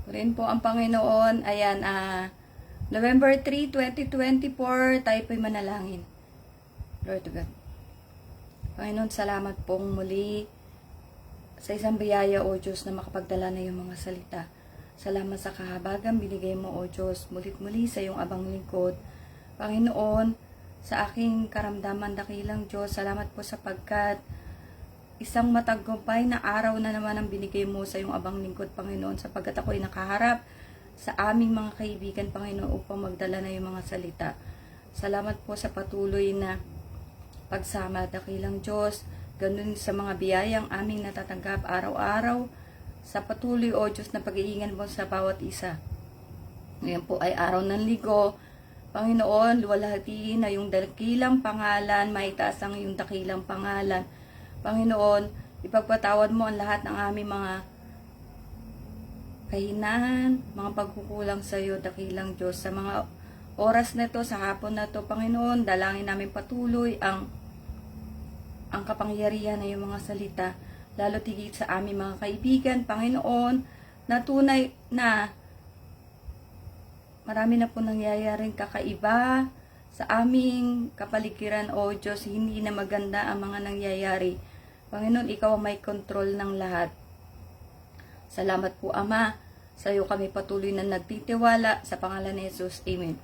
Rin po ang Panginoon. Ayan, November 3, 2024, tayo po'y manalangin. Lord to God. Panginoon, salamat pong muli sa isang biyaya, O Diyos, na makapagdala na yung mga salita. Salamat sa kahabagan binigay mo, O Diyos, mulit-muli sa iyong abang lingkod. Panginoon, sa aking karamdaman, dakilang Diyos, salamat po sapagkat isang matagumpay na araw na naman ang binigay mo sa iyong abang lingkod, Panginoon, sapagkat ako'y nakaharap sa aming mga kaibigan, Panginoon, upang magdala na yung mga salita. Salamat po sa patuloy na pagsama, dakilang Diyos, ganun sa mga biyayang aming natatanggap araw-araw, sa patuloy, O Diyos, na pag-iingan mo sa bawat isa. Ngayon po ay araw ng Linggo, Panginoon, luwalhatiin na yung dakilang pangalan, maitaas ang yung dakilang pangalan. Panginoon, ipagpatawad mo ang lahat ng aming mga kahinaan, mga pagkukulang sa iyo, dakilang Diyos. Sa mga oras na ito, sa hapon na ito, Panginoon, dalangin namin patuloy ang kapangyarihan na yung mga salita, lalo tigit sa aming mga kaibigan, Panginoon, na tunay na marami na po nangyayaring kakaiba sa aming kapaligiran, O Diyos, hindi na maganda ang mga nangyayari. Panginoon, ikaw ang may kontrol ng lahat. Salamat po, Ama. Sa iyo kami patuloy na nagtitiwala sa pangalan ni Jesus. Amen.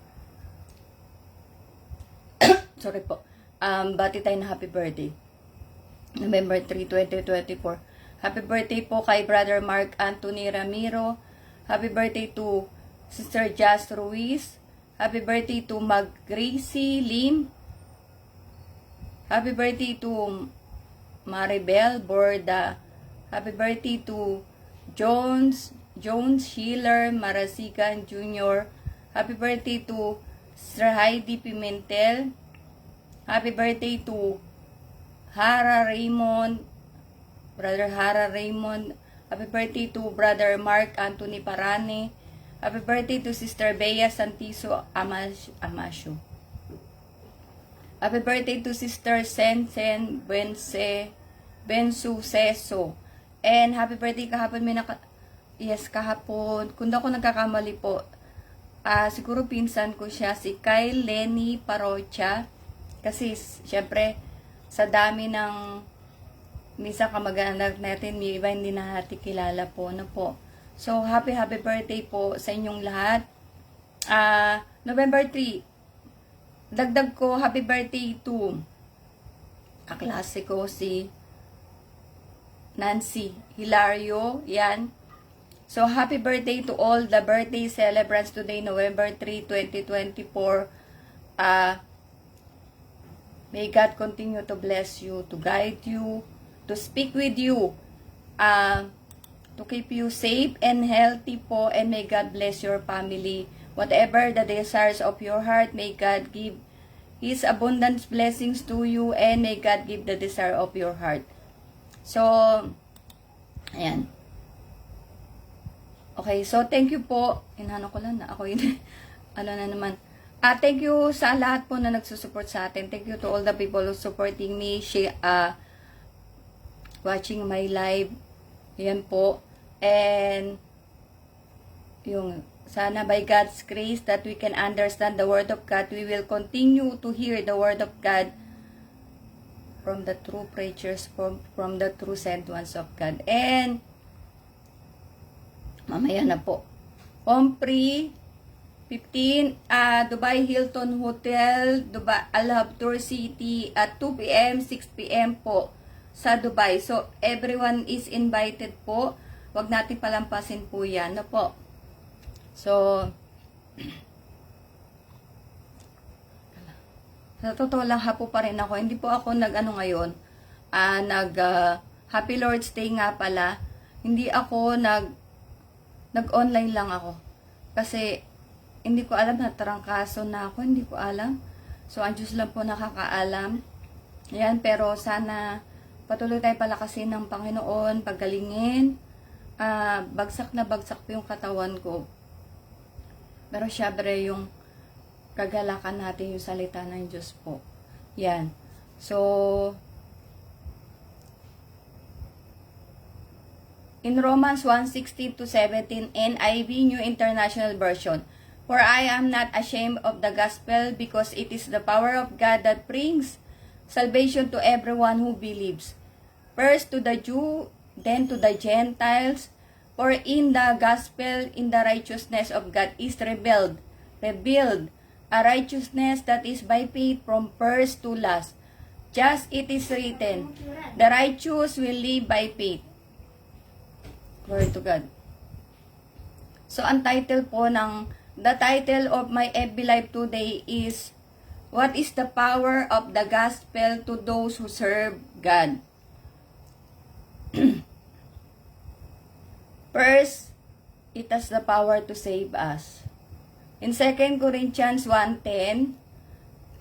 Sorry po. Bati tayo na happy birthday. November 3, 2024. Happy birthday po kay Brother Mark Anthony Ramiro. Happy birthday to Sister Jazz Ruiz. Happy birthday to Mag Gracie Lim. Happy birthday to Maribel Borda. Happy birthday to Jones Schiller Marasigan Jr. Happy birthday to Sir Heidi Pimentel. Happy birthday to Hara Raymond, Brother Hara Raymond. Happy birthday to Brother Mark Anthony Parane. Happy birthday to Sister Bea Santiso Amasio. Happy birthday to Sister Sensen Bensu Seso. And happy birthday kahapon kahapon. Kung ako nagkakamali po, siguro pinsan ko siya, si Kyle Lenny Parocha. Kasi, syempre, sa dami ng misa kamag-anak natin, may iba hindi na natin kilala po. Ano po? So, happy birthday po sa inyong lahat. November 3, dagdag ko, happy birthday to kaklase ko, si Nancy Hilario. Yan. So, happy birthday to all the birthday celebrants today, November 3, 2024. May God continue to bless you, to guide you, to speak with you, to keep you safe and healthy po, and may God bless your family. Whatever the desires of your heart, may God give His abundant blessings to you, and may God give the desire of your heart. So, ayan. Okay, so thank you po. Inano ko lang na ako yun. Ano na naman. Thank you sa lahat po na nagsusupport sa atin. Thank you to all the people who supporting me, watching my live. Yan po. And, sana by God's grace that we can understand the Word of God. We will continue to hear the Word of God from the true preachers, from the true sent ones of God. And, mamaya na po. Pomfrey 15, Dubai Hilton Hotel, Dubai Al Habtour City at 2 p.m., 6 p.m. po sa Dubai. So, everyone is invited po. Huwag natin palampasin po yan. No po? So, sa totoo lang, hapo pa rin ako. Hindi po ako ngayon. Happy Lord's Day nga pala. Hindi ako nag-online lang ako. Kasi, hindi ko alam, natarangkaso na ako, hindi ko alam. So, ang Diyos lang po nakakaalam. Ayan, pero sana patuloy tayo palakasin ng Panginoon, paggalingin. Bagsak na bagsak po yung katawan ko. Pero syempre, yung kagalakan natin yung salita ng Diyos po. Yan. So, In Romans 1:16 to 17 NIV New International Version. For I am not ashamed of the gospel, because it is the power of God that brings salvation to everyone who believes. First to the Jew, then to the Gentiles. For in the gospel, in the righteousness of God is revealed, a righteousness that is by faith from first to last. Just it is written, the righteous will live by faith. Glory to God. So, the title of my FB Live today is, What is the power of the gospel to those who serve God? First, it has the power to save us. In 2 Corinthians 1:10,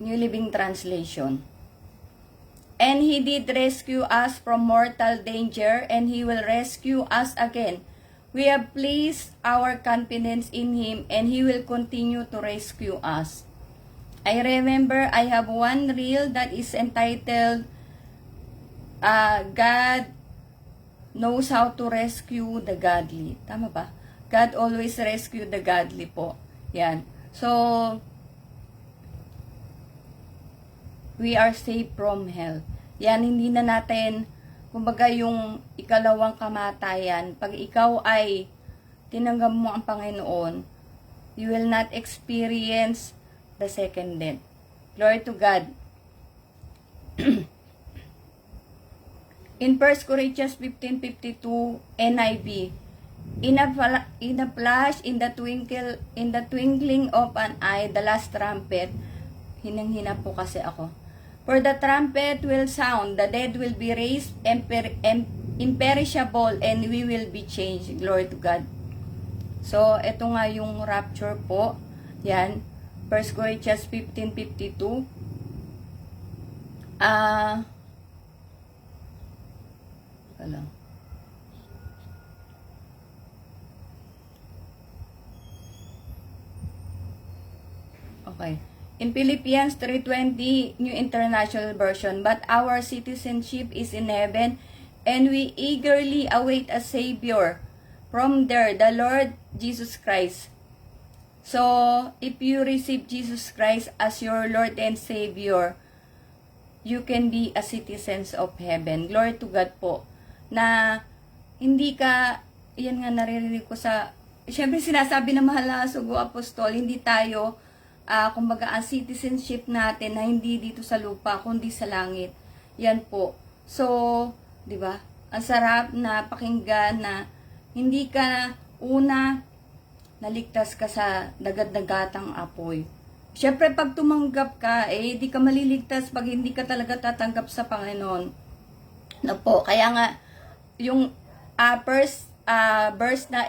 New Living Translation. And He did rescue us from mortal danger, and He will rescue us again. We have placed our confidence in Him, and He will continue to rescue us. I remember I have one reel that is entitled, God knows how to rescue the godly. Tama ba? God always rescue the godly po. Yan. So, we are safe from hell. Yan, hindi na natin, kumbaga yung ikalawang kamatayan, pag ikaw ay tinanggap mo ang Panginoon, you will not experience the second death. Glory to God. In 1 Corinthians 15:52 NIV, in a flash, in the twinkling of an eye, the last trumpet, hinang-hina po kasi ako. For the trumpet will sound, the dead will be raised imperishable, and we will be changed. Glory to God. So, ito nga yung rapture po. Yan. 1 Corinthians 15:52. Okay. In Philippians 3:20, New International Version, but our citizenship is in heaven, and we eagerly await a Savior from there, the Lord Jesus Christ. So, if you receive Jesus Christ as your Lord and Savior, you can be a citizens of heaven. Glory to God po. Na hindi ka, yan nga naririnig ko sa, syempre sinasabi ng mahal na sugo apostol, hindi tayo, kumbaga ang citizenship natin na hindi dito sa lupa, kundi sa langit. Yan po. So, di ba? Ang sarap na pakinggan na hindi ka una naligtas ka sa dagat-dagatang apoy. Syempre, pag tumanggap ka, di ka maliligtas pag hindi ka talaga tatanggap sa Panginoon. Na po, kaya nga, yung first verse na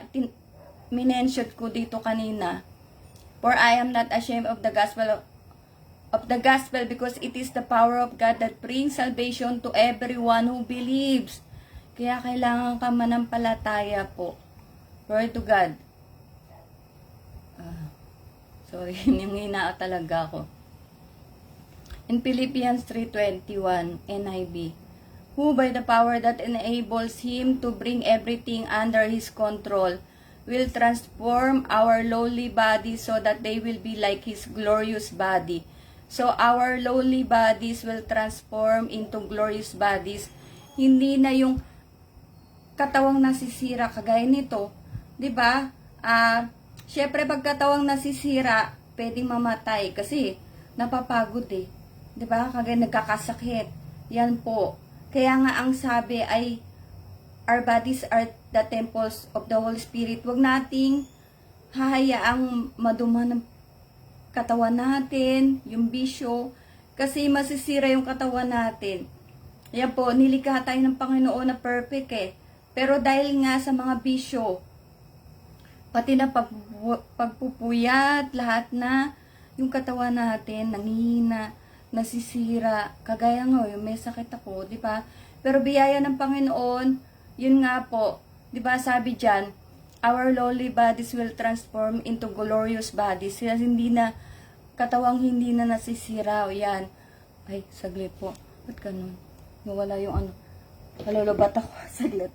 minention ko dito kanina, for I am not ashamed of the gospel because it is the power of God that brings salvation to everyone who believes. Kaya kailangan ka manampalataya po. Glory to God. Sorry, yung hina talaga ako. In Philippians 3:21 NIV, who by the power that enables Him to bring everything under His control will transform our lowly bodies so that they will be like His glorious body. So our lowly bodies will transform into glorious bodies. Hindi na yung katawang nasisira kagaya nito, 'di ba? Syempre pag katawang nasisira, pwedeng mamatay kasi napapagod 'di ba? Kagaya nagkakasakit. Yan po. Kaya nga ang sabi ay our bodies are the temples of the Holy Spirit. Huwag nating hahayaang maduma ng katawan natin, yung bisyo, kasi masisira yung katawan natin. Yan po, nilikha tayo ng Panginoon na perfect Pero dahil nga sa mga bisyo, pati na pagpupuyat, lahat na, yung katawan natin, nanghihina, nasisira, kagaya nga, yung may sakit ako, di ba? Pero biyaya ng Panginoon, yun nga po, di ba sabi dyan, our lowly bodies will transform into glorious bodies. Sila katawang hindi na nasisira, yan. Ay, saglit po. Ba't ganun? Nawala yung ano. Kalulubat ako, saglit.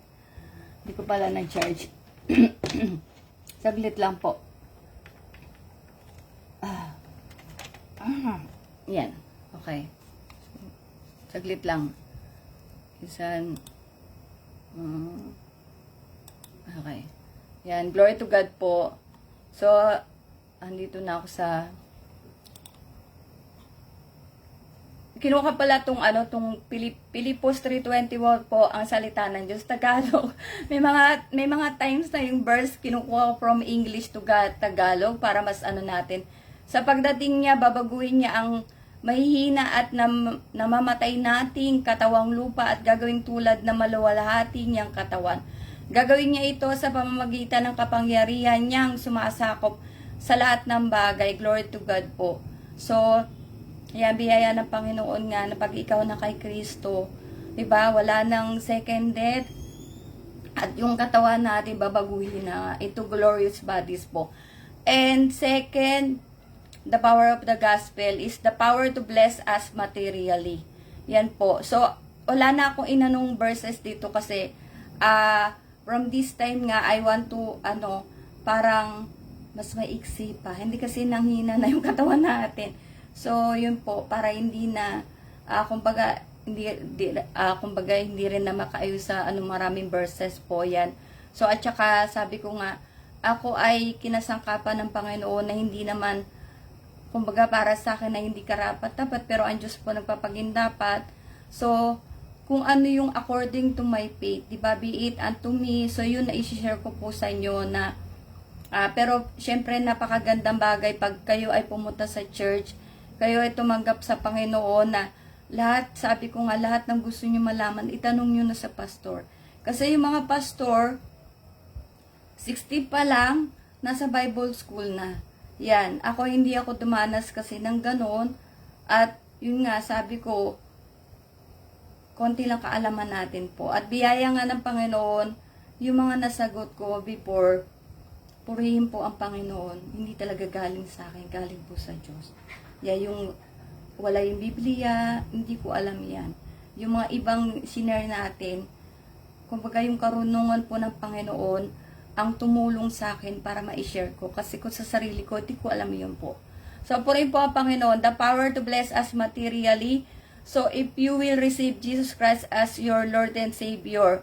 Hindi ko pala nag-charge. Saglit lang po. Yan. Okay. Saglit lang. Isan. Okay. Yan. Glory to God po. So, andito na ako sa kinuha pala tong Pilipos 3:21 po ang salita ng Diyos, Tagalog. May mga times na yung verse kinukuha ko from English to Tagalog para mas natin. Sa pagdating niya, babaguhin niya ang mahihina at namamatay nating katawang lupa at gagawing tulad na maluwalhati niyang katawan. Gagawin niya ito sa pamamagitan ng kapangyarihan niyang sumasakop sa lahat ng bagay. Glory to God po. So, yan, biyaya ng Panginoon nga na pag ikaw na kay Kristo, diba, wala nang second death, at yung katawan natin babaguhin na ito glorious bodies po. And second, the power of the gospel is the power to bless us materially. Yan po. So, wala na akong inanong verses dito kasi, from this time nga, I want to, parang mas maiksi pa. Hindi kasi nanghina na yung katawan natin. So, yun po, para hindi na, kumbaga, hindi rin na makaayos sa maraming verses po yan. So, at saka, sabi ko nga, ako ay kinasangkapan ng Panginoon na hindi naman, kumbaga, para sa akin na hindi karapat-dapat, pero ang Diyos po nagpapagindapat. So, kung ano yung according to my faith, diba, be it unto me, so yun na i-share ko po sa inyo na, pero, syempre, napakagandang bagay pag kayo ay pumunta sa church, kayo ay tumanggap sa Panginoon na lahat, sabi ko nga, lahat ng gusto nyo malaman, itanong nyo na sa pastor. Kasi yung mga pastor, 60 pa lang, nasa Bible school na. Yan, hindi ako dumanas kasi ng ganon. At yun nga, sabi ko, konti lang kaalaman natin po. At biyaya nga ng Panginoon, yung mga nasagot ko before, purihin po ang Panginoon. Hindi talaga galing sa akin, galing po sa Diyos. Yung wala yung Biblia, hindi ko alam yan. Yung mga ibang sinare natin, kumbaga yung karunungan po ng Panginoon, ang tumulong sa akin para ma-share ko. Kasi kung sa sarili ko, hindi ko alam yun po. So, purihin po ang Panginoon, the power to bless us materially. So, if you will receive Jesus Christ as your Lord and Savior,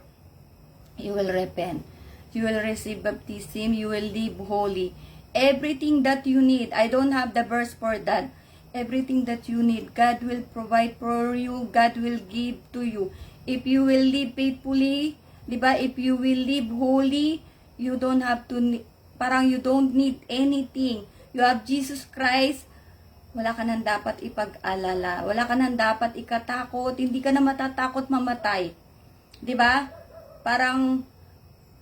you will repent. You will receive baptism. You will live holy. Everything that you need, I don't have the verse for that. Everything that you need, God will provide for you. God will give to you. If you will live faithfully, diba? If you will live holy, you don't have to, parang you don't need anything. You have Jesus Christ. Wala ka nang dapat ipag-alala. Wala ka nang dapat ikatakot. Hindi ka na matatakot mamatay. Diba? Parang,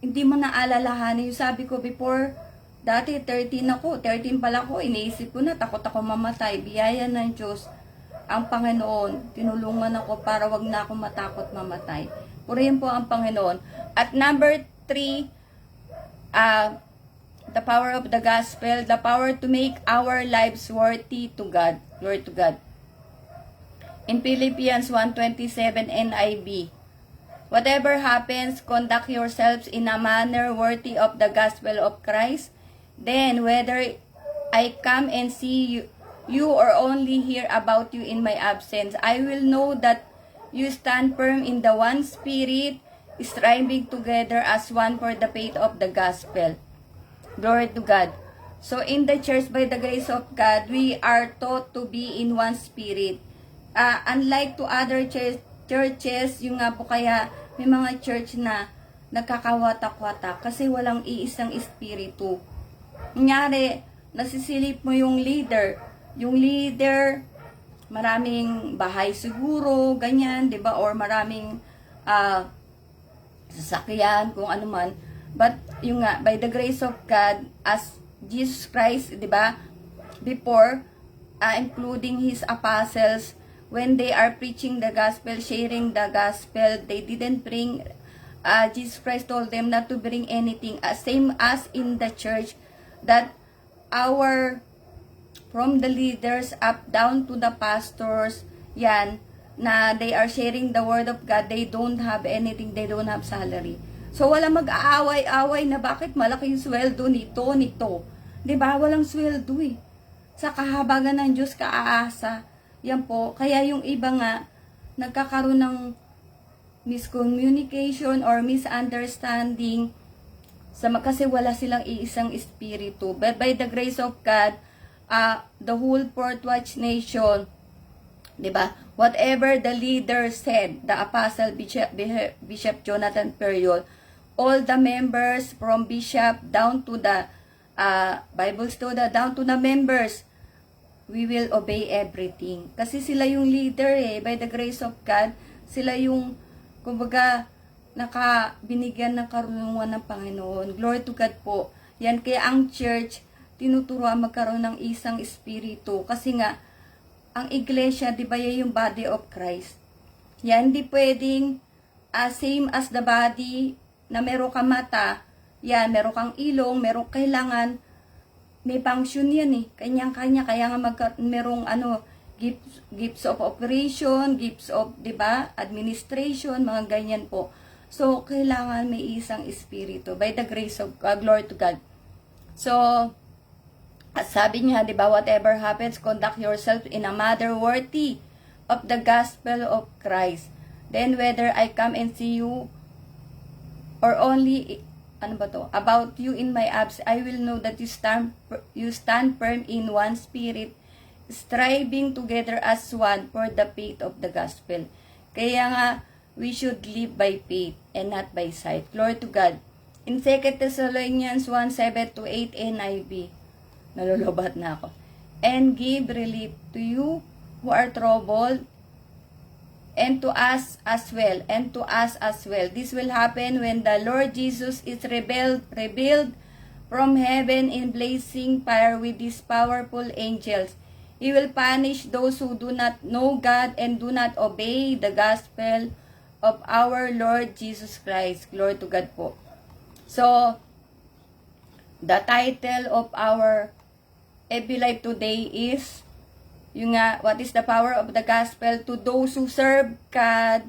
hindi mo na alalahanin. Yung sabi ko before, dati 13 ako, 13 pala ako, iniisip ko na, takot ako mamatay. Biyaya ng Diyos, ang Panginoon, tinulungan ako para wag na ako matakot mamatay. Purihin po ang Panginoon. At number 3, the power of the gospel, the power to make our lives worthy to God. Glory to God. In Philippians 1:27 NIV, whatever happens, conduct yourselves in a manner worthy of the gospel of Christ. Then, whether I come and see you or only hear about you in my absence, I will know that you stand firm in the one spirit, striving together as one for the faith of the gospel. Glory to God. So, in the church, by the grace of God, we are taught to be in one spirit. Unlike to other churches, yung nga po kaya may mga church na nagkakawatak-watak kasi walang iisang espiritu. Kunyari, nasisilip mo yung leader. Yung leader, maraming bahay siguro, ganyan, di ba? Or maraming sasakyan, kung ano man. But, yung nga, by the grace of God, as Jesus Christ, di ba? Before, including His apostles, when they are preaching the gospel, sharing the gospel, they didn't bring, Jesus Christ told them not to bring anything. Same as in the church, that from the leaders up down to the pastors, yan, na they are sharing the word of God, they don't have anything, they don't have salary. So, wala mag-aaway-away na bakit malaki yung sweldo nito. 'Di ba? Walang sweldo eh. Sa kahabagan ng Diyos kaaasa. Yan po. Kaya yung iba nga, nagkakaroon ng miscommunication or misunderstanding kasi wala silang iisang espiritu. But by the grace of God, the whole Fourth Watch Nation, 'di ba? Whatever the leader said, the Apostle Bishop Jonathan Periol, all the members from bishop down to the Bible student, down to the members, we will obey everything. Kasi sila yung leader eh. By the grace of God, sila yung, kumbaga, binigyan ng karunungan ng Panginoon. Glory to God po. Yan, kaya ang church, tinuturuan magkaroon ng isang espiritu. Kasi nga, ang iglesia, di ba yan yung body of Christ? Yan, hindi pwedeng same as the body na meron kang mata, yan, meron kang ilong, meron kailangan, may function yan eh. Kanya-kanya, kaya nga merong gifts of operation, gifts of, di ba, administration, mga ganyan po. So, kailangan may isang espiritu by the grace of God, glory to God. So, sabi niya, di ba, whatever happens, conduct yourself in a manner worthy of the gospel of Christ. Then, whether I come and see you or only, about you in my absence, I will know that you stand firm in one spirit, striving together as one for the faith of the gospel. Kaya nga, we should live by faith and not by sight. Glory to God. In 2 Thessalonians 1:7-8 NIV, nalulubat na ako. And give relief to you who are troubled, and to us as well, This will happen when the Lord Jesus is revealed from heaven in blazing fire with his powerful angels. He will punish those who do not know God and do not obey the gospel of our Lord Jesus Christ. Glory to God po. So, the title of our FB Live today is, yung nga, what is the power of the gospel to those who serve God?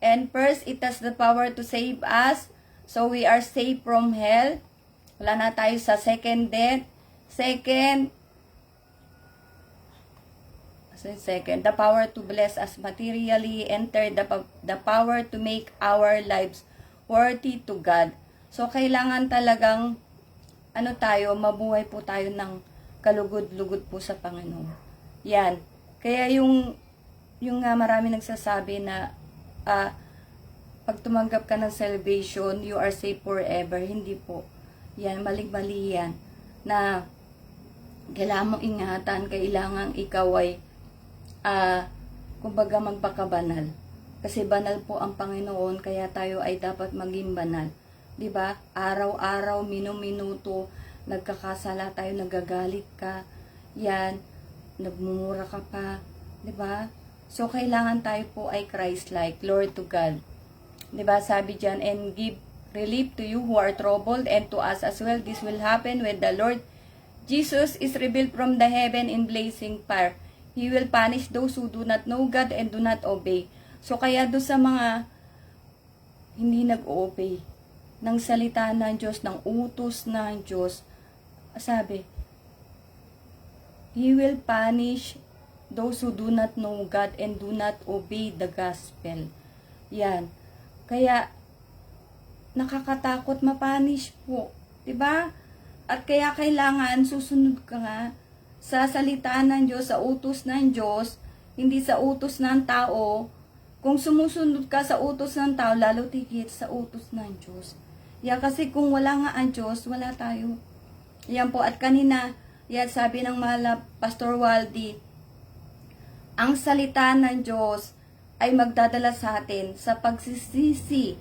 And first, it has the power to save us. So, we are saved from hell. Wala na tayo sa second death. Second, the power to bless us materially. And third, the power to make our lives worthy to God. So, kailangan talagang, mabuhay po tayo ng kalugod-lugod po sa Panginoon. Yan. Kaya yung marami nagsasabi na pag tumanggap ka ng salvation, you are saved forever. Hindi po. Yan, mali yan. Na kailangan mong ingatan, kailangan ikaw ay kumbaga magpakabanal. Kasi banal po ang Panginoon, kaya tayo ay dapat maging banal. 'Di ba? Araw-araw, minuto, nagkakasala tayo, nagagalit ka. Yan, nagmumura ka pa, 'di ba? So kailangan tayo po ay Christ-like, glory to God. 'Di ba? Sabi diyan, and give relief to you who are troubled, and to us as well. This will happen when the Lord Jesus is revealed from the heaven in blazing fire. He will punish those who do not know God and do not obey. So kaya do sa mga hindi nag-obey ng salita ng Diyos, ng utos ng Diyos, sabi, He will punish those who do not know God and do not obey the gospel. Yan. Kaya, nakakatakot mapanish po. 'Di ba? At kaya kailangan susunod ka nga sa salita ng Diyos, sa utos ng Diyos, hindi sa utos ng tao. Kung sumusunod ka sa utos ng tao, lalo tigit sa utos ng Diyos. Yan, kasi kung wala nga ang Diyos, wala tayo. Yan po. At kanina, yan sabi ng mahal Pastor Waldy, ang salita ng Diyos ay magdadala sa atin sa pagsisisi,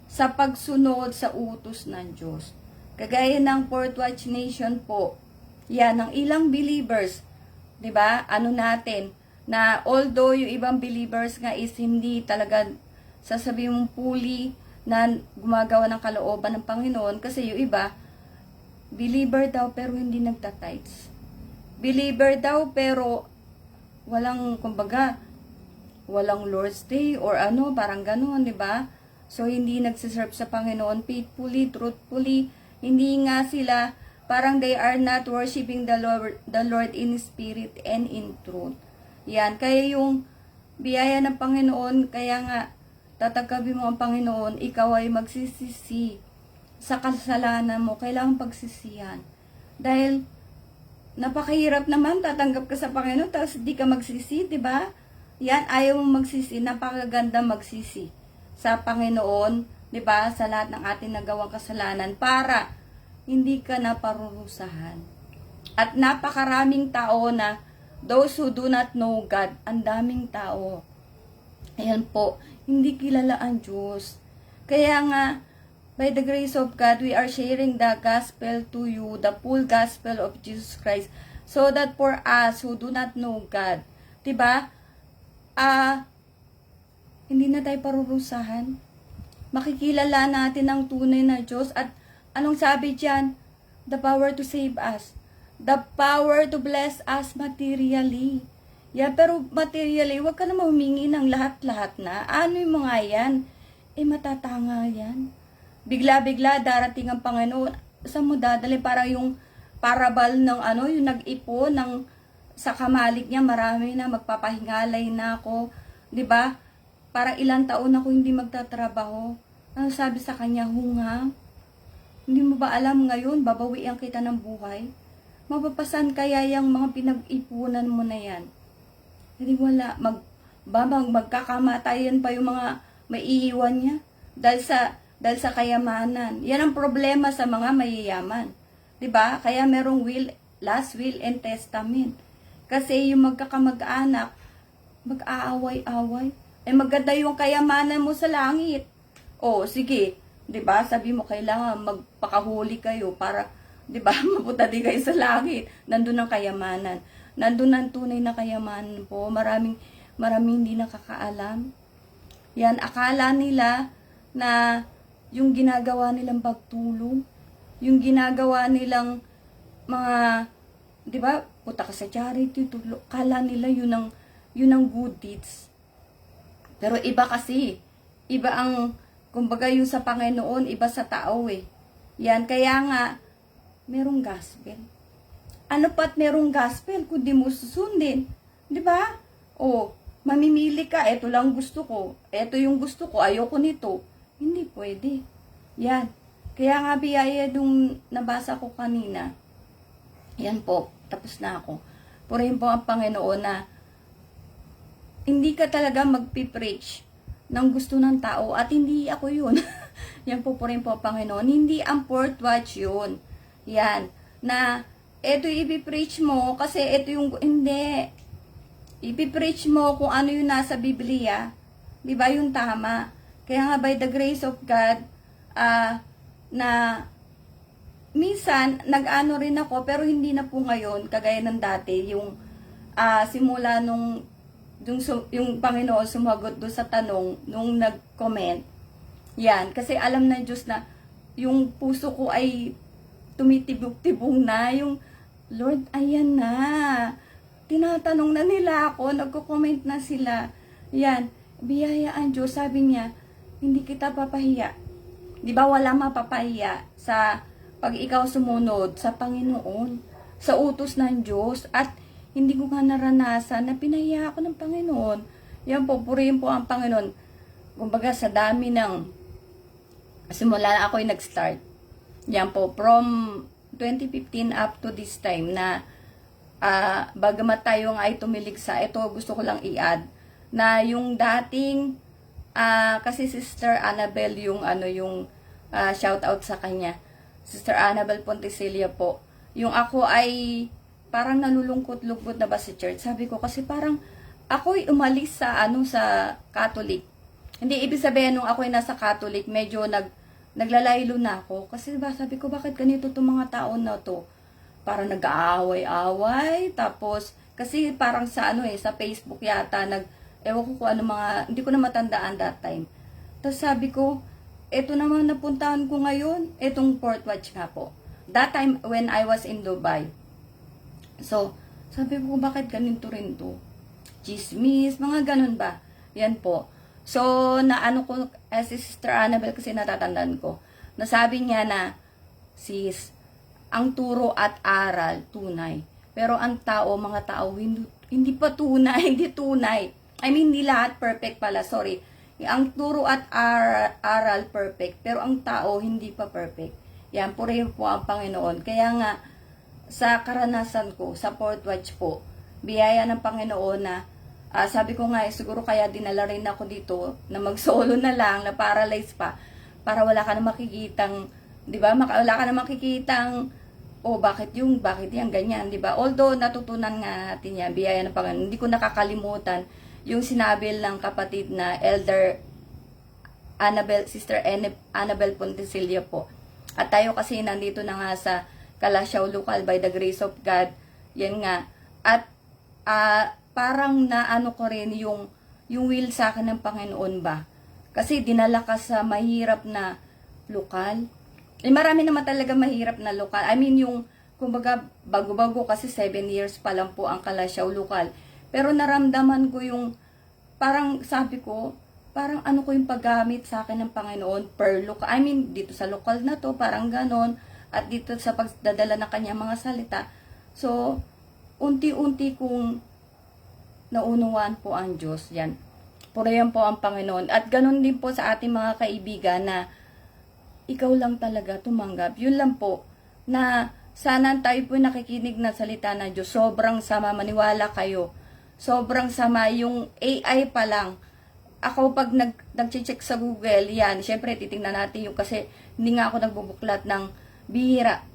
sa pagsunod sa utos ng Diyos. Kagaya ng Fourth Watch Nation po, yan, ng ilang believers, 'di ba? Natin, na although yung ibang believers nga is hindi talaga sasabihin mong fully na gumagawa ng kalooban ng Panginoon, kasi yung iba, believer daw pero hindi nagtatites. Believer daw pero walang, kumbaga, walang Lord's Day or parang gano'n, 'di ba? So, hindi nagsiserve sa Panginoon faithfully, truthfully. Hindi nga sila, parang they are not worshiping the Lord in spirit and in truth. Yan, kaya yung biyaya ng Panginoon, kaya nga, tatagkabi mo ang Panginoon, ikaw ay magsisisi sa kasalanan mo, kailangan pagsisihan. Dahil, napakahirap naman, tatanggap ka sa Panginoon, tapos di ka magsisi, di ba? Yan, ayaw mong magsisi, napakaganda magsisi sa Panginoon, di ba? Sa lahat ng ating nagawang kasalanan, para hindi ka naparurusahan. At napakaraming tao na, those who do not know God, ang daming tao. Ayan po, hindi kilala ang Diyos. Kaya nga, by the grace of God, we are sharing the gospel to you, the full gospel of Jesus Christ, so that for us who do not know God, diba? Hindi na tayo parurusahan. Makikilala natin ang tunay na Diyos. At anong sabi diyan? The power to save us. The power to bless us materially. Yeah, pero materially, huwag ka na humingi ng lahat-lahat na. Ano yung mga yan? Matatanga yan. Bigla-bigla darating ang Panginoon. Saan mo dadali? Parang yung parabal ng yung nag-ipo ng sa kamalik niya, marami na, magpapahingalay na ako. 'Di ba? Para ilang taon ako hindi magtatrabaho. Ano sabi sa kanya? Hunga. Hindi mo ba alam ngayon, babawian kita ng buhay? Mapapasan kaya yung mga pinag-ipunan mo na yan? Hindi wala. Magkakamatayan pa yung mga maiiwan niya. Dahil sa kayamanan. Yan ang problema sa mga mayayaman. 'Di ba? Kaya merong last will and testament. Kasi yung magkakamag-anak, mag-aaway-away. Maganda yung kayamanan mo sa langit. Sige. 'Di ba? Sabi mo kailangan magpakahuli kayo para 'di ba? Mapunta din kayo sa langit. Nandun ang kayamanan. Nandun ang tunay na kayamanan po. Maraming hindi nakakaalam. Yan, akala nila na yung ginagawa nilang pagtulong, yung ginagawa nilang mga, di ba, puta ka sa charity, tulong, akala nila yun ang good deeds. Pero iba kasi, iba ang, kumbaga yung sa Panginoon, iba sa tao eh. Yan, kaya nga, merong gospel. Ano pa't merong gospel kung di mo susundin? Di ba? Mamimili ka, eto lang gusto ko, eto yung gusto ko, ayoko nito. Hindi pwede. Yan. Kaya nga biyaya nung nabasa ko kanina. Yan po, tapos na ako. Purihin po ang Panginoon na hindi ka talaga magpipreach ng gusto ng tao at hindi ako yun. Yan po, purihin po ang Panginoon. Hindi ang fourth watch yun. Yan. Na eto ipipreach mo kasi eto yung, hindi. Ipipreach mo kung ano yung nasa Biblia. Di ba yung tama? Kaya nga by the grace of God, na minsan, nag-ano rin ako, pero hindi na po ngayon, kagaya ng dati, yung simula yung Panginoon sumagot doon sa tanong, nung nag-comment. Yan, kasi alam ng Diyos na yung puso ko ay tumitibok-tibong na, yung Lord, ayan na. Tinatanong na nila ako, nagko-comment na sila. Yan, biyayaan Diyos, sabi niya, hindi kita papahiya. Di ba wala mapapahiya sa pag ikaw sumunod sa Panginoon, sa utos ng Diyos, at hindi ko nga naranasan na pinahiya ako ng Panginoon. Yan po, purihin po ang Panginoon. Kumbaga sa dami ng simula ako'y nag-start. Yan po, from 2015 up to this time na bagamat tayo nga ay tumiligsa, ito gusto ko lang i-add na yung dating kasi Sister Annabel yung shout out sa kanya. Sister Annabel Pontesilia po. Yung ako ay parang nalulungkot-lungkot na ba sa church. Sabi ko kasi parang ako'y umalis sa sa Catholic. Hindi ibig sabihin nung ako'y nasa Catholic, medyo naglalaylo na ako. Kasi diba, sabi ko bakit ganito itong mga tao na to? Parang nag-aaway-away, tapos kasi parang sa sa Facebook yata ewan ko kung ano hindi ko na matandaan that time. Tapos sabi ko, eto naman napuntahan ko ngayon, etong Port Watch nga po. That time when I was in Dubai. So, sabi ko bakit ganito rin to? Chismis, mga ganun ba? Yan po. So, naano ko, si Sister Annabel kasi natatandaan ko, nasabi niya na, sis, ang turo at aral, tunay. Pero ang tao, mga tao, hindi pa tunay, hindi tunay. I mean, hindi lahat perfect pala, sorry. Ang turo at aral, perfect. Pero ang tao, hindi pa perfect. Yan, purihin po ang Panginoon. Kaya nga, sa karanasan ko, sa Fourth Watch po, biyaya ng Panginoon na, sabi ko nga, siguro kaya dinala rin ako dito, na mag-solo na lang, na paralyze pa, para wala ka na makikitang, di ba, wala ka na makikitang, bakit yan, ganyan, di ba? Although, natutunan nga natin yan, biyaya ng Panginoon, hindi ko nakakalimutan, yung sinabi ng kapatid na Elder Annabel, Sister Annabel Pontesilio po. At tayo kasi nandito na nga sa Calasiao Local by the grace of God. Yan nga. At parang naano ko rin yung will sa akin ng Panginoon ba. Kasi dinala ka sa mahirap na lokal. Marami naman talaga mahirap na lokal. I mean yung, kumbaga, bago-bago kasi 7 years pa lang po ang Calasiao Local. Pero naramdaman ko yung, parang sabi ko, parang ano ko yung paggamit sa akin ng Panginoon per local. I mean, dito sa lokal na to, parang ganon. At dito sa pagdadala ng kanyang mga salita. So, unti-unti kong naunawaan po ang Diyos. Yan. Purihan po ang Panginoon. At ganon din po sa ating mga kaibigan na ikaw lang talaga tumanggap. Yun lang po na sana tayo po nakikinig na salita ng Diyos. Sobrang sama, maniwala kayo. Sobrang sama. Yung AI pa lang. Ako pag nag-check sa Google, yan, syempre titingnan natin yung kasi hindi nga ako nagbubuklat ng bihira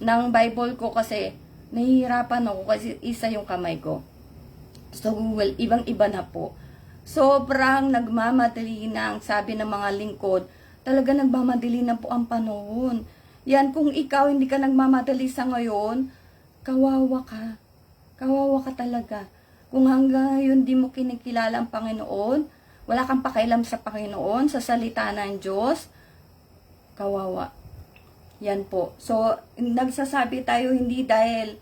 ng Bible ko kasi nahihirapan ako kasi isa yung kamay ko. So Google, ibang-iba na po. Sobrang nagmamadali na ang sabi ng mga lingkod, talaga nagmamadali na po ang panahon. Yan, kung ikaw hindi ka nagmamadali sa ngayon, kawawa ka. Kawawa ka talaga. Kung hanggang ngayon di mo kinikilala ang Panginoon, wala kang pakialam sa Panginoon, sa salita ng Diyos, kawawa. Yan po. So, nagsasabi tayo hindi dahil,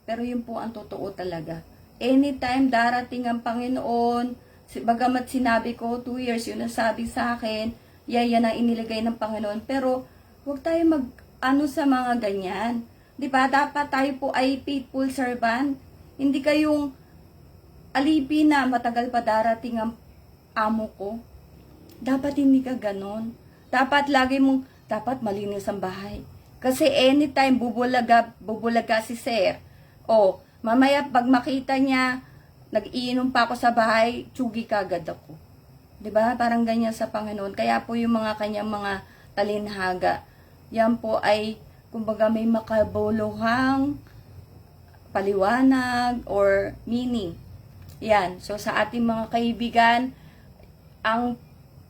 pero yun po ang totoo talaga. Anytime darating ang Panginoon, bagamat sinabi ko, 2 years yun nasabi sa akin, yan ang inilagay ng Panginoon. Pero, huwag tayo sa mga ganyan. Di ba? Dapat tayo po ay faithful servant. Hindi kayong alipin na matagal pa darating ang amo ko. Dapat hindi ka ganon. Dapat dapat malinis ang bahay. Kasi anytime bubulaga si Sir. Mamaya pag makita niya, nag-iinom pa ako sa bahay, tsugi kagad ako. 'Di ba? Parang ganyan sa Panginoon. Kaya po yung mga kanyang mga talinhaga, yan po ay, kumbaga may makabuluhang paliwanag or meaning. Yan. So, sa ating mga kaibigan, ang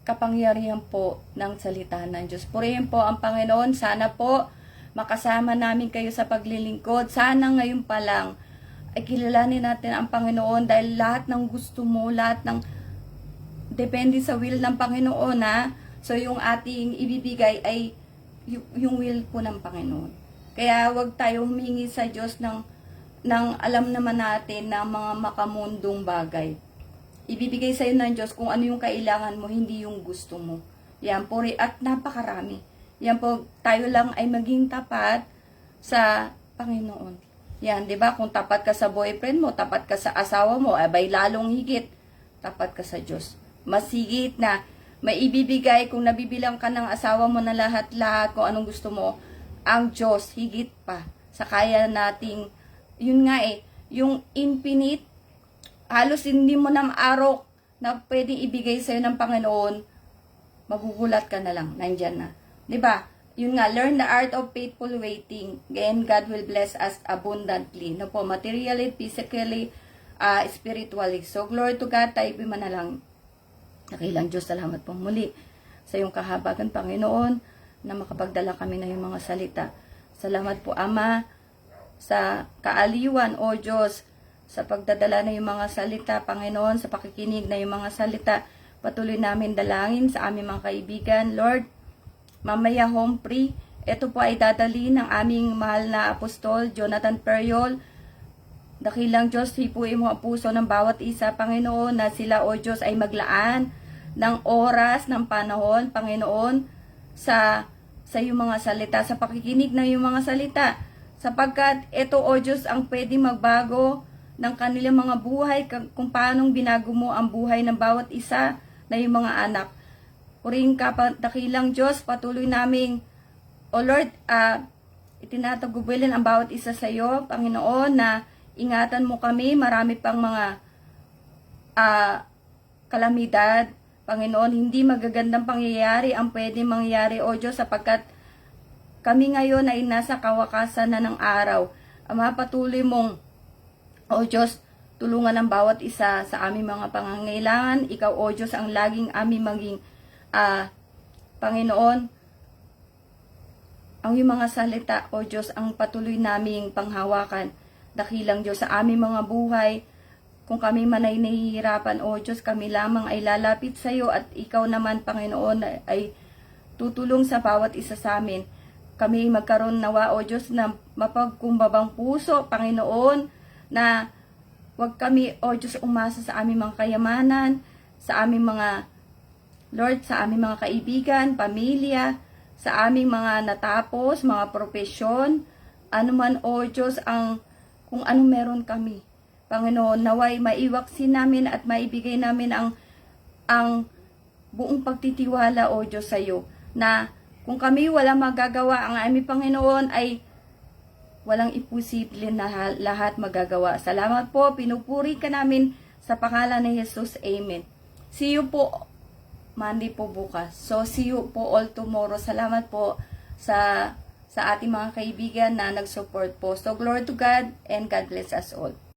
kapangyarihan po ng salita ng Diyos. Purihin po ang Panginoon. Sana po makasama namin kayo sa paglilingkod. Sana ngayon pa lang ay kilalanin natin ang Panginoon dahil lahat ng gusto mo, lahat ng depende sa will ng Panginoon, ha. So, yung ating ibibigay ay yung will po ng Panginoon. Kaya wag tayo humingi sa Diyos ng alam naman natin na mga makamundong bagay. Ibibigay sa iyo ng Diyos kung ano yung kailangan mo, hindi yung gusto mo. Yan po, at napakarami. Yan po, tayo lang ay maging tapat sa Panginoon. Yan, di ba? Kung tapat ka sa boyfriend mo, tapat ka sa asawa mo, abay lalong higit, tapat ka sa Diyos. Mas higit na may ibibigay kung nabibilang ka ng asawa mo na lahat-lahat kung anong gusto mo, ang Diyos higit pa sa kaya nating, yun nga yung infinite, halos hindi mo na maarok na pwedeng ibigay sa'yo ng Panginoon, magugulat ka na lang, nandyan na. Diba? Yun nga, learn the art of faithful waiting, and God will bless us abundantly. No po, materially, physically, spiritually. So, glory to God, tayo manalangin. Nakilang Diyos, salamat po muli sa iyong kahabagan, Panginoon, na makapagdala kami na yung mga salita. Salamat po, Ama, sa kaaliwan, O Diyos, sa pagdadala na yung mga salita, Panginoon, sa pakikinig na yung mga salita, patuloy namin dalangin sa aming mga kaibigan. Lord, mamaya home free, ito po ay dadali ng aming mahal na apostol, Jonathan Periol. Dakilang Diyos, hipuin mo ang puso ng bawat isa, Panginoon, na sila, O Diyos, ay maglaan ng oras, ng panahon, Panginoon, sa iyong mga salita, sa pakikinig ng iyong mga salita. Sapagkat ito, O Diyos, ang pwede magbago ng kanilang mga buhay, kung paanong binago mo ang buhay ng bawat isa na iyong mga anak. Purihin ka, dakilang Diyos, patuloy naming, O Lord, itinatagubilin ang bawat isa sa iyo, Panginoon, na ingatan mo kami, marami pang mga kalamidad, Panginoon, hindi magagandang pangyayari ang pwede mangyayari, O Diyos, sapagkat kami ngayon ay nasa kawakasan na ng araw. Ama, patuloy mong, O Diyos, tulungan ang bawat isa sa aming mga pangangailangan. Ikaw, O Diyos, ang laging aming maging, Panginoon, ang iyong mga salita, O Diyos, ang patuloy naming panghawakan. Dakilang Diyos, sa aming mga buhay, kung kami man ay nahihirapan, O Diyos, kami lamang ay lalapit sa iyo at ikaw naman, Panginoon, ay tutulong sa bawat isa sa amin. Kami magkaroon nawa, O Diyos, na mapagkumbabang puso, Panginoon, na huwag kami, O Diyos, umasa sa aming mga kayamanan, sa aming mga, Lord, sa aming mga kaibigan, pamilya, sa aming mga natapos, mga propesyon, anuman, O Diyos, kung ano meron kami. Panginoon, naway maiwaksin namin at maibigay namin ang buong pagtitiwala, O Diyos, sa iyo, na kung kami wala magagawa, ang aming Panginoon ay walang imposible na lahat magagawa. Salamat po, pinupuri ka namin sa pangalan ni Jesus. Amen. See you po Monday po bukas. So, see you po all tomorrow. Salamat po sa ating mga kaibigan na nag-support po. So, glory to God and God bless us all.